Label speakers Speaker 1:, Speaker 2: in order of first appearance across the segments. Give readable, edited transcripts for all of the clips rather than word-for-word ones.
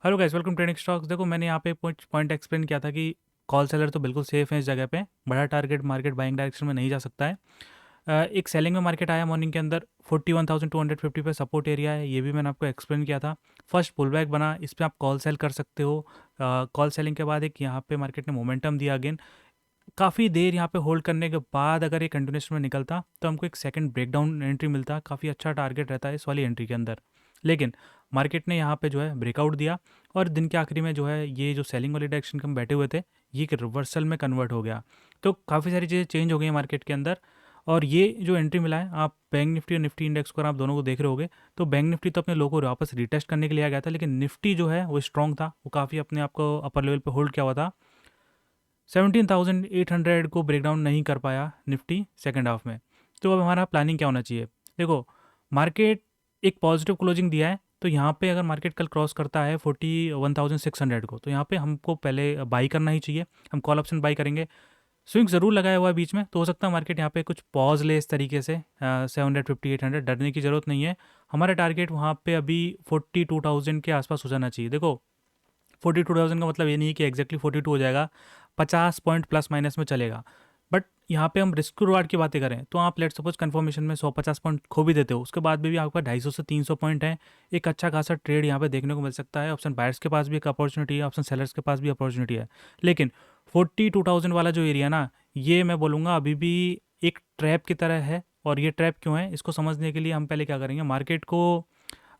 Speaker 1: Hello guys, welcome trading stocks. देखो, मैंने यहाँ पे कुछ पॉइंट एक्सप्लेन किया था कि कॉल सेलर तो बिल्कुल सेफ है इस जगह पे। बड़ा टारगेट मार्केट बाइंग डायरेक्शन में नहीं जा सकता है। एक सेलिंग में मार्केट आया मॉर्निंग के अंदर 41,250 पे सपोर्ट एरिया है, ये भी मैंने आपको एक्सप्लेन किया था। फर्स्ट पुल बैक बना, इस पर आप कॉल सेल कर सकते हो। कॉल सेलिंग के बाद एक यहाँ पे मार्केट ने मोमेंटम दिया अगेन। काफ़ी देर यहाँ पे होल्ड करने के बाद अगर ये कंटिन्यूशन में निकलता तो हमको एक सेकंड ब्रेकडाउन एंट्री मिलता, काफ़ी अच्छा टारगेट रहता है इस वाली एंट्री के अंदर। लेकिन मार्केट ने यहाँ पे जो है ब्रेकआउट दिया, और दिन के आखिरी में जो है ये जो सेलिंग वाली डायरेक्शन के हम बैठे हुए थे, ये एक रिवर्सल में कन्वर्ट हो गया। तो काफ़ी सारी चीज़ें चेंज हो गई हैं मार्केट के अंदर। और ये जो एंट्री मिला है, आप बैंक निफ्टी और निफ्टी इंडेक्स को अगर आप दोनों को देख रहे होगे, तो बैंक निफ्टी तो अपने लोगों को वापस रिटेस्ट करने के लिए आ गया था, लेकिन निफ्टी जो है वो स्ट्रॉन्ग था, वो काफ़ी अपने आप को अपर लेवल पे होल्ड किया हुआ था। 17,800 को ब्रेकडाउन नहीं कर पाया निफ्टी सेकेंड हाफ में। तो अब हमारा प्लानिंग क्या होना चाहिए? देखो, मार्केट एक पॉजिटिव क्लोजिंग दिया है, तो यहाँ पे अगर मार्केट कल क्रॉस करता है 41,600 को, तो यहाँ पे हमको पहले बाई करना ही चाहिए। हम कॉल ऑप्शन बाई करेंगे। स्विंग ज़रूर लगाया हुआ है बीच में, तो हो सकता है मार्केट यहाँ पे कुछ पॉज ले इस तरीके से 750-800। डरने की ज़रूरत नहीं है। हमारा टारगेट वहाँ पे अभी 42,000 के आसपास हो जाना चाहिए। देखो, 42,000 का मतलब ये नहीं है कि एग्जैक्टली 42 हो जाएगा, 50 पॉइंट प्लस माइनस में चलेगा। बट यहाँ पे हम रिस्क रिवार्ड की बातें करें तो आप लेट सपोज कन्फर्मेशन में 150 पॉइंट खो भी देते हो, उसके बाद भी आपका 250 से 300 पॉइंट है। एक अच्छा खासा ट्रेड यहाँ पे देखने को मिल सकता है। ऑप्शन बायर्स के पास भी एक अपॉर्चुनिटी है, ऑप्शन सेलर्स के पास भी अपॉर्चुनिटी है। लेकिन 42,000 वाला जो एरिया ना, ये मैं बोलूँगा अभी भी एक ट्रैप की तरह है। और ये ट्रैप क्यों है, इसको समझने के लिए हम पहले क्या करेंगे, मार्केट को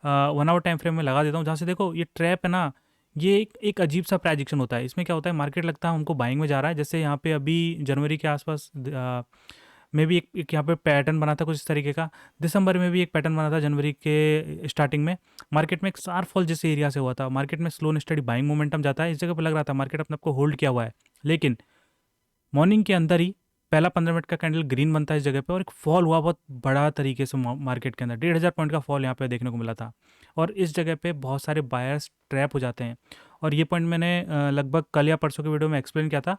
Speaker 1: 1 आवर टाइम फ्रेम में लगा देता हूँ, जहाँ से देखो ये ट्रैप है ना, ये एक अजीब सा प्राइजेक्शन होता है। इसमें क्या होता है, मार्केट लगता है हमको बाइंग में जा रहा है, जैसे यहाँ पे अभी जनवरी के आसपास में भी एक यहाँ पे पैटर्न बना था कुछ इस तरीके का। दिसंबर में भी एक पैटर्न बना था जनवरी के स्टार्टिंग में। मार्केट में एक शार्प फॉल जिस एरिया से हुआ था, मार्केट में slow and study buying momentum जाता है, इस जगह पर लग रहा था मार्केट अपने आपको होल्ड किया हुआ है। लेकिन मॉर्निंग के अंदर ही पहला 15 मिनट का कैंडल ग्रीन बनता है इस जगह पे, और एक फॉल हुआ बहुत बड़ा तरीके से मार्केट के अंदर 1,500 पॉइंट का फॉल यहाँ पे देखने को मिला था। और इस जगह पे बहुत सारे बायर्स ट्रैप हो जाते हैं। और ये पॉइंट मैंने लगभग कल या परसों के वीडियो में एक्सप्लेन किया था,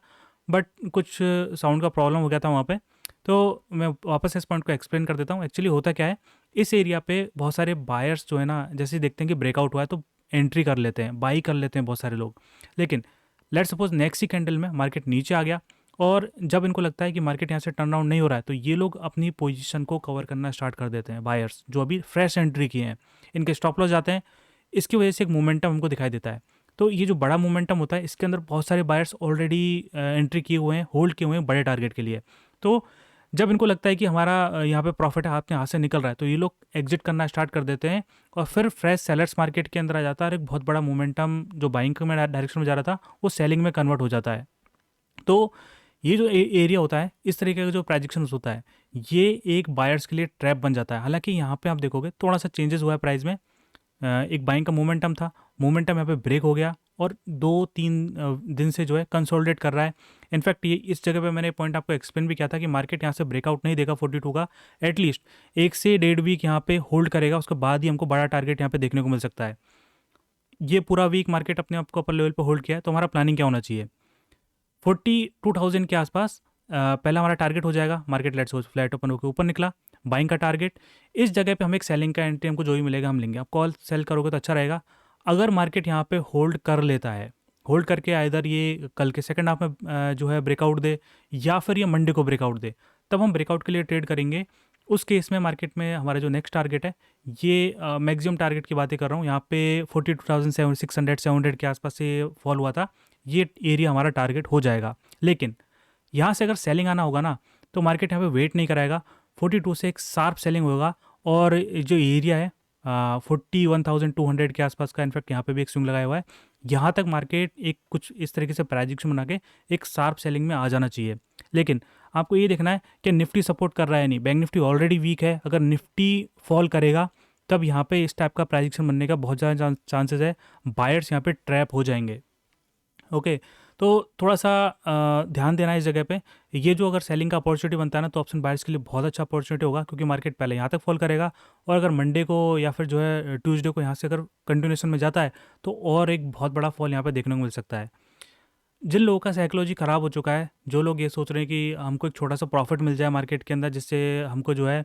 Speaker 1: बट कुछ साउंड का प्रॉब्लम हो गया था वहाँ पे। तो मैं वापस इस पॉइंट को एक्सप्लेन कर देता हूँ। एक्चुअली होता क्या है, इस एरिया पे बहुत सारे बायर्स जो है ना, जैसे ही देखते हैं कि ब्रेकआउट हुआ है तो एंट्री कर लेते हैं, बाई कर लेते हैं बहुत सारे लोग। लेकिन लेट सपोज नेक्स्ट ही कैंडल में मार्केट नीचे आ गया, और जब इनको लगता है कि मार्केट यहाँ से टर्न अराउंड नहीं हो रहा है, तो ये लोग अपनी पोजीशन को कवर करना स्टार्ट कर देते हैं, बायर्स जो अभी फ्रेश एंट्री किए हैं, इनके स्टॉप लॉस जाते हैं। इसकी वजह से एक मोमेंटम हमको दिखाई देता है। तो ये जो बड़ा मोमेंटम होता है, इसके अंदर बहुत सारे बायर्स ऑलरेडी एंट्री किए हुए हैं, होल्ड किए हुए हैं बड़े टारगेट के लिए। तो जब इनको लगता है कि हमारा यहाँ पे प्रॉफिट हाथ से निकल रहा है, तो ये लोग एग्जिट करना स्टार्ट कर देते हैं। और फिर फ्रेश सेलर्स मार्केट के अंदर आ जाता है, और एक बहुत बड़ा मोमेंटम जो बाइंग में डायरेक्शन में जा रहा था, वो सेलिंग में कन्वर्ट हो जाता है। तो ये जो एरिया होता है, इस तरीके का जो प्रोजेक्शंस होता है, ये एक बायर्स के लिए ट्रैप बन जाता है। हालांकि यहाँ पे आप देखोगे थोड़ा सा चेंजेस हुआ है प्राइस में। एक बाइंग का मोमेंटम था, मोमेंटम यहाँ पे ब्रेक हो गया, और 2-3 दिन से जो है कंसोलिडेट कर रहा है। इनफैक्ट ये इस जगह पे मैंने पॉइंट आपको एक्सप्लेन भी किया था कि मार्केट यहाँ से ब्रेकआउट नहीं देगा 42 का, एटलीस्ट 1 से 1.5 वीक यहाँ पे होल्ड करेगा, उसके बाद ही हमको बड़ा टारगेट यहाँ पे देखने को मिल सकता है। ये पूरा वीक मार्केट अपने आप को अपर लेवल पे होल्ड किया है, तो हमारा प्लानिंग क्या होना चाहिए? 42,000 के आसपास पहला हमारा टारगेट हो जाएगा। Market let's suppose flat open होकर ऊपर निकला, बाइंग का टारगेट। इस जगह पे हम एक सेलिंग का एंट्री, हमको जो भी मिलेगा हम लेंगे। आप कॉल सेल करोगे तो अच्छा रहेगा। अगर मार्केट यहाँ पे होल्ड कर लेता है, होल्ड करके आइदर ये कल के सेकंड हाफ में जो है ब्रेकआउट दे, या फिर ये मंडे को ब्रेकआउट दे, तब हम ब्रेकआउट के लिए ट्रेड करेंगे। उस केस में मार्केट में हमारा जो नेक्स्ट टारगेट है, ये मैक्सिमम टारगेट की बातें कर रहा हूँ, यहाँ पे 42,600-700 के आसपास से फॉल हुआ था, ये एरिया हमारा टारगेट हो जाएगा। लेकिन यहाँ से अगर सेलिंग आना होगा ना, तो मार्केट यहाँ पे वेट नहीं कराएगा, 42 से एक शार्प सेलिंग होगा। और जो एरिया है 41,200 के आसपास का, इनफैक्ट यहाँ पे भी एक स्विंग लगाया हुआ है, यहाँ तक मार्केट एक कुछ इस तरीके से प्राइजेक्शन बना के एक शार्प सेलिंग में आ जाना चाहिए। लेकिन आपको ये देखना है कि निफ्टी सपोर्ट कर रहा है नहीं, बैंक निफ्टी ऑलरेडी वीक है। अगर निफ्टी फॉल करेगा, तब यहाँ पे इस टाइप का प्राइजेक्शन बनने का बहुत ज़्यादा चांसेस है, बायर्स यहाँ पे ट्रैप हो जाएंगे। ओके, तो थोड़ा सा ध्यान देना है इस जगह पे। ये जो अगर सेलिंग का अपॉर्चुनिटी बनता है ना, तो ऑप्शन बायर्स के लिए बहुत अच्छा अपॉर्चुनिटी होगा, क्योंकि मार्केट पहले यहाँ तक फॉल करेगा। और अगर मंडे को या फिर जो है ट्यूसडे को यहाँ से अगर कंटिन्यूशन में जाता है, तो और एक बहुत बड़ा फॉल यहाँ पे देखने को मिल सकता है। जिन लोगों का साइकोलॉजी ख़राब हो चुका है, जो लोग ये सोच रहे हैं कि हमको एक छोटा सा प्रॉफिट मिल जाए मार्केट के अंदर, जिससे हमको जो है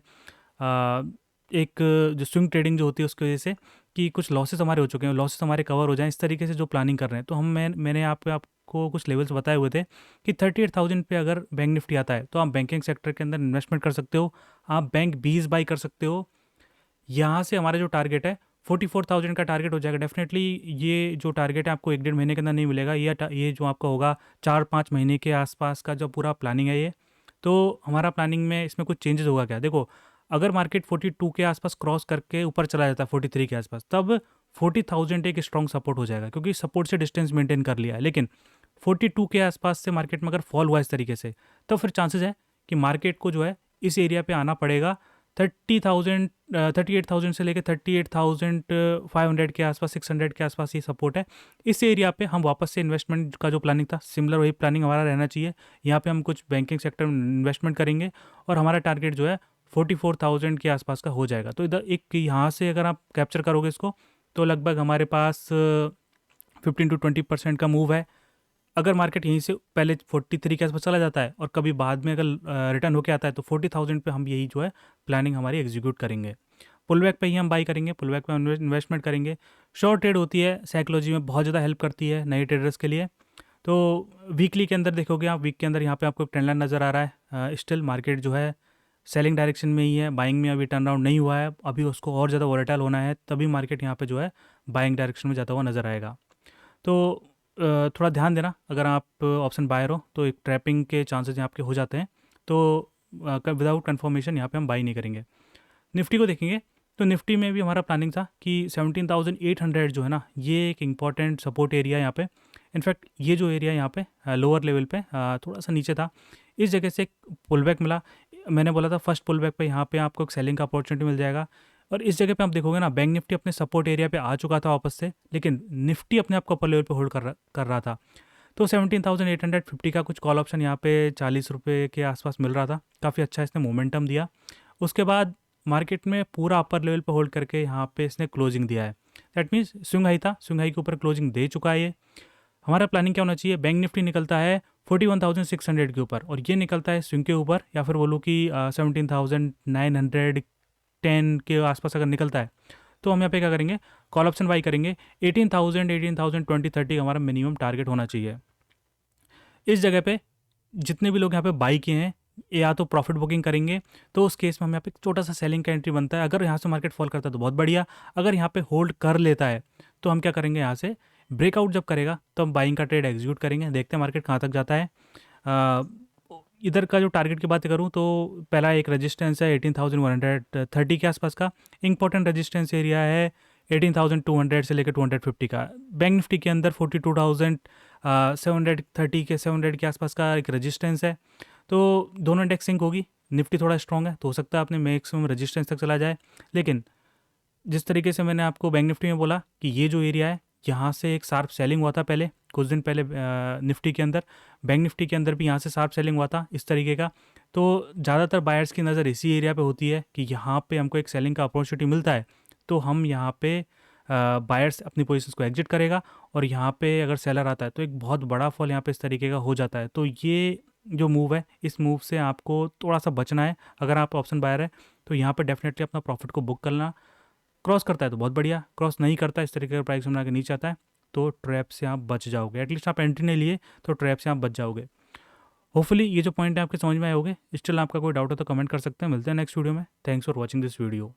Speaker 1: एक जो स्विंग ट्रेडिंग जो होती है उसकी वजह से, कि कुछ लॉसेस हमारे हो चुके हैं, लॉसेस हमारे कवर हो जाएं, इस तरीके से जो प्लानिंग कर रहे हैं। तो मैंने यहाँ पे आपको कुछ लेवल्स बताए हुए थे कि 38,000 पे अगर बैंक निफ्टी आता है तो आप बैंकिंग सेक्टर के अंदर इन्वेस्टमेंट कर सकते हो, आप बैंक बीज बाई कर सकते हो। यहाँ से हमारा जो टारगेट है 44,000 का टारगेट हो जाएगा डेफिनेटली। ये जो टारगेट है आपको 1-1.5 महीने के अंदर नहीं मिलेगा, ये जो आपका होगा 4-5 महीने के आसपास का जो पूरा प्लानिंग है ये। तो हमारा प्लानिंग में इसमें कुछ चेंजेस होगा क्या, देखो अगर मार्केट 42 के आसपास क्रॉस करके ऊपर चला जाता है 43 के आसपास, तब 40,000 एक स्ट्रॉन्ग सपोर्ट हो जाएगा, क्योंकि सपोर्ट से डिस्टेंस मेंटेन कर लिया है। लेकिन 42 के आसपास से मार्केट में अगर फॉल हुआ इस तरीके से, तो फिर चांसेस है कि मार्केट को जो है इस एरिया पे आना पड़ेगा। 30,000 38,000 से लेकर 38,500 के आसपास, 600 के आसपास ये सपोर्ट है। इस एरिया पे हम वापस से इन्वेस्टमेंट का जो प्लानिंग था सिमिलर वही प्लानिंग हमारा रहना चाहिए। यहाँ पे हम कुछ बैंकिंग सेक्टर में इन्वेस्टमेंट करेंगे और हमारा टारगेट जो है 44,000 के आसपास का हो जाएगा। तो इधर एक यहाँ से अगर आप कैप्चर करोगे इसको, तो लगभग हमारे पास 15 to 20% का मूव है। अगर मार्केट यहीं से पहले 43 के आसपास चला जाता है और कभी बाद में अगर रिटर्न होकर आता है, तो 40,000 पे हम यही जो है प्लानिंग हमारी एग्जीक्यूट करेंगे। पुल बैक पे ही हम बाई करेंगे, पुल बैक पे इन्वेस्टमेंट करेंगे। शॉर्ट ट्रेड होती है, साइकोलॉजी में बहुत ज़्यादा हेल्प करती है नए ट्रेडर्स के लिए। तो वीकली के अंदर देखोगे आप, वीक के अंदर यहाँ पे आपको एक ट्रेंड लाइन नज़र आ रहा है। स्टिल मार्केट जो है सेलिंग डायरेक्शन में ही है, बाइंग में अभी टर्न अराउंड नहीं हुआ है, अभी उसको और ज़्यादा वॉलेटाइल होना है, तभी मार्केट यहाँ पे जो है बाइंग डायरेक्शन में जाता हुआ नज़र आएगा। तो थोड़ा ध्यान देना, अगर आप ऑप्शन बायर हो तो एक ट्रैपिंग के चांसेस यहाँ पे हो जाते हैं। तो विदाउट कन्फर्मेशन यहाँ पे हम बाई नहीं करेंगे। निफ्टी को देखेंगे तो निफ्टी में भी हमारा प्लानिंग था कि 17,800 जो है ना, ये एक इम्पॉर्टेंट सपोर्ट एरिया है यहाँ पे। इनफैक्ट ये जो एरिया यहाँ पे लोअर लेवल पे थोड़ा सा नीचे था, इस जगह से एक पुल बैक मिला। मैंने बोला था फर्स्ट पुल बैक पे यहाँ पे आपको एक सेलिंग का अपॉर्चुनिटी मिल जाएगा। और इस जगह पे आप देखोगे ना, बैंक निफ्टी अपने सपोर्ट एरिया पे आ चुका था वापस से, लेकिन निफ्टी अपने आप को अपर लेवल पे होल्ड कर रहा था। तो 17,850 का कुछ कॉल ऑप्शन यहाँ पे 40 रुपये के आसपास मिल रहा था, काफ़ी अच्छा इसने मोमेंटम दिया। उसके बाद मार्केट में पूरा अपर लेवल पे होल्ड करके यहाँ पे इसने क्लोजिंग दिया है। दैट मीन्स स्विंग हाई था, स्विंग हाई के ऊपर क्लोजिंग दे चुका है ये। हमारा प्लानिंग क्या होना चाहिए, बैंक निफ्टी निकलता है 41,600 के ऊपर और ये निकलता है स्विंग के ऊपर, या फिर बोलो कि 17,910 के आसपास अगर निकलता है, तो हम यहाँ पे क्या करेंगे, कॉल ऑप्शन बाई करेंगे। 18,000 20, 30 हमारा मिनिमम टारगेट होना चाहिए। इस जगह पे जितने भी लोग यहाँ पे बाई किए हैं, या तो प्रॉफिट बुकिंग करेंगे, तो उस केस में हम यहाँ पे एक छोटा सा सेलिंग का एंट्री बनता है। अगर यहाँ से मार्केट फॉल करता है तो बहुत बढ़िया, अगर यहाँ पे होल्ड कर लेता है तो हम क्या करेंगे, यहाँ से ब्रेकआउट जब करेगा तो हम बाइंग का ट्रेड एग्जीक्यूट करेंगे। देखते हैं मार्केट कहाँ तक जाता है। इधर का जो टारगेट की बात करूँ तो पहला एक रेजिस्टेंस है 18,130 के आसपास का, इंपॉर्टेंट रेजिस्टेंस एरिया है 18,200 से लेकर 250 का। बैंक निफ्टी के अंदर 42,730 के आसपास का एक रेजिस्टेंस है। तो दोनों इंडेक्स सिंक होगी, निफ्टी थोड़ा स्ट्रॉन्ग है तो हो सकता है अपने मैक्सिमम रेजिस्टेंस तक चला जाए। लेकिन जिस तरीके से मैंने आपको बैंक निफ्टी में बोला कि ये जो एरिया है, यहाँ से एक शार्प सेलिंग हुआ था पहले कुछ दिन पहले निफ्टी के अंदर, बैंक निफ्टी के अंदर भी यहाँ से शार्प सेलिंग हुआ था इस तरीके का। तो ज़्यादातर बायर्स की नज़र इसी एरिया पे होती है कि यहाँ पे हमको एक सेलिंग का अपॉर्चुनिटी मिलता है, तो हम यहाँ पे बायर्स अपनी पोजीशंस को एग्जिट करेगा, और यहाँ पे अगर सेलर आता है तो एक बहुत बड़ा फॉल यहाँ पे इस तरीके का हो जाता है। तो ये जो मूव है, इस मूव से आपको थोड़ा सा बचना है। अगर आप ऑप्शन बायर है तो यहाँ पे डेफिनेटली अपना प्रॉफिट को बुक करना। क्रॉस करता है तो बहुत बढ़िया, क्रॉस नहीं करता, इस तरीके का प्राइस बना के नीचे आता है, तो ट्रैप से आप बच जाओगे। एटलीस्ट आप एंट्री नहीं लिए तो ट्रैप से आप बच जाओगे। होपफुली ये जो पॉइंट है आपके समझ में आए होंगे। स्टिल आपका कोई डाउट हो तो कमेंट कर सकते हैं। मिलते हैं नेक्स्ट वीडियो में। Thanks for watching this video.